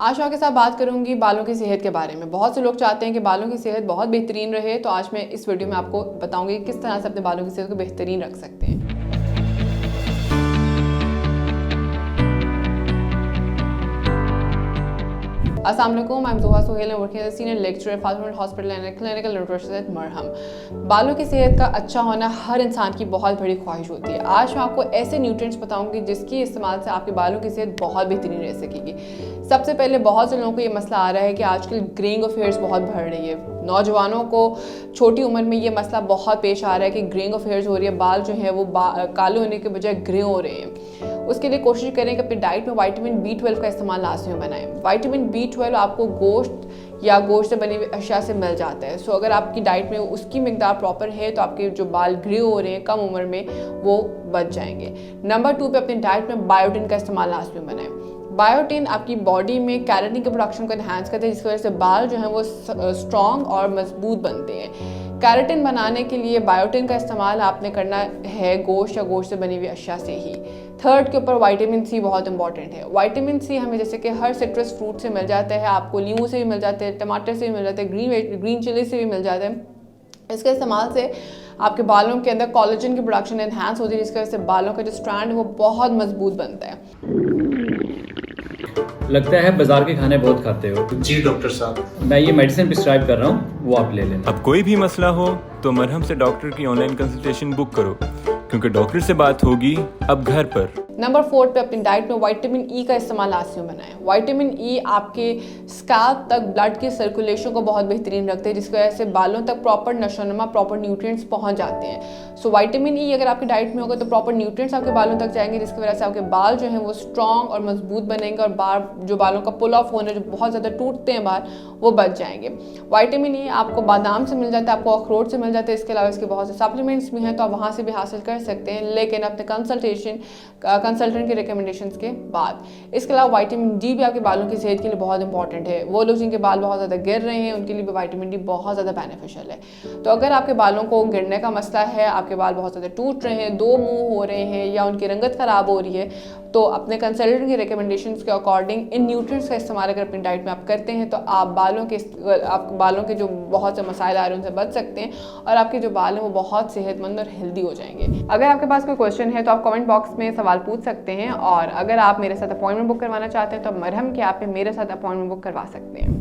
आज मैं आपके साथ बात करूंगी बालों की सेहत के बारे में। बहुत से लोग चाहते हैं कि बालों की सेहत बहुत बेहतरीन रहे, तो आज मैं इस वीडियो में आपको बताऊंगी कि किस तरह से अपने बालों की सेहत को बेहतरीन रख सकते हैं। अस्सलाम वालेकुम, I am Zoha Sohail and working as a senior lecturer Fatima hospital and clinical nutritionist at Marham. बालों की सेहत का अच्छा होना हर इंसान की बहुत बड़ी ख्वाहिश होती है। आज मैं आपको ऐसे न्यूट्रिएंट्स बताऊंगी जिसकी इस्तेमाल से आपके बालों की सेहत बहुत बेहतरीन रह सकेगी। सबसे पहले बहुत से लोगों को ये मसला आ रहा है कि आजकल ग्रेइंग ऑफ हेयर्स बहुत बढ़ रही है। नौजवानों को छोटी उम्र में ये मसला बहुत पेश आ रहा है कि ग्रेइंग ऑफ हेयर्स हो रही है, बाल जो है वो काले होने के बजाय ग्रे हो रहे हैं। उसके लिए कोशिश करें कि अपनी डाइट में विटामिन B12 का इस्तेमाल लाजमी बनाएं। विटामिन B12 आपको गोश्त या गोश्त से बनी हुई अशिया से मिल जाता है। सो अगर आपकी डाइट में उसकी मिकदार प्रॉपर है तो आपके जो बाल ग्रे हो रहे हैं कम उम्र में वो बच जाएंगे। नंबर 2 पे अपनी डाइट में बायोटिन का इस्तेमाल लाजमी बनाएं। बायोटिन आपकी बॉडी में कैराटिन के प्रोडक्शन को एनहांस करते हैं, जिसकी वजह से बाल जो हैं वो स्ट्रॉन्ग और मजबूत बनते हैं। कैराटिन बनाने के लिए बायोटिन का इस्तेमाल आपने करना है गोश्त या गोश्त से बनी हुई अशिया से ही। थर्ड के ऊपर विटामिन C बहुत इंपॉर्टेंट है। विटामिन C हमें जैसे कि हर सिट्रस फ्रूट से मिल जाता है, आपको नींबू से भी मिल जाते हैं, टमाटर से भी मिल जाते हैं, ग्रीन चिली से भी मिल जाता है। इसके इस्तेमाल से आपके बालों के अंदर कोलेजन की प्रोडक्शन एनहांस होती है, जिसकी वजह से बालों का जो स्ट्रैंड है वो बहुत मजबूत बनता है। लगता है बाजार के खाने बहुत खाते हो। जी डॉक्टर साहब, मैं ये मेडिसिन प्रिस्क्राइब कर रहा हूँ, वो आप ले लेना। अब कोई भी मसला हो तो मरहम से डॉक्टर की ऑनलाइन कंसल्टेशन बुक करो, क्योंकि डॉक्टर से बात होगी अब घर पर। नंबर 4 पे अपनी डाइट में विटामिन E का इस्तेमाल लाजमी बनाएं। विटामिन E आपके स्कैल्प तक ब्लड की सर्कुलेशन को बहुत बेहतरीन रखते हैं, जिसकी वजह से बालों तक प्रॉपर नशोनुमा प्रॉपर न्यूट्रिएंट्स पहुंच जाते हैं। सो विटामिन E अगर आपकी डाइट में होगा तो प्रॉपर न्यूट्रिएंट्स आपके बालों तक जाएंगे, जिसकी वजह से आपके बाल जो हैं वो स्ट्रॉन्ग और मजबूत बनेंगे और जो बालों का पुल ऑफ होने जो बहुत ज़्यादा टूटते हैं बाल वो बच जाएंगे। विटामिन E आपको बादाम से मिल जाता है, आपको अखरोट से मिल जाता है। इसके अलावा इसके बहुत से सप्लीमेंट्स भी हैं, तो आप वहाँ से भी हासिल कर सकते हैं, लेकिन अपने कंसल्टेंट के रिकमेंडेशंस के बाद। इसके अलावा विटामिन D भी आपके बालों की सेहत के लिए बहुत इंपॉर्टेंट है। वो लोग जिनके बाल बहुत ज़्यादा गिर रहे हैं उनके लिए भी विटामिन D बहुत ज़्यादा बेनिफिशियल है। तो अगर आपके बालों को गिरने का मसला है, आपके बाल बहुत ज़्यादा टूट रहे हैं, दो मुंह हो रहे हैं या उनकी रंगत ख़राब हो रही है, तो अपने कंसल्टेंट के रिकमेंडेशंस के अकॉर्डिंग इन न्यूट्रिएंट्स का इस्तेमाल अगर अपनी डाइट में आप करते हैं तो आप बालों के जो बहुत से मसाइल आ रहे हैं उनसे बच सकते हैं और आपके जो बाल हैं वो बहुत सेहतमंद और हेल्दी हो जाएंगे। अगर आपके पास कोई क्वेश्चन है तो आप कमेंट बॉक्स में सवाल पूछ सकते हैं, और अगर आप मेरे साथ अपॉइंटमेंट बुक करवाना चाहते हैं तो मरहम के ऐप पे मेरे साथ अपॉइंटमेंट बुक करवा सकते हैं।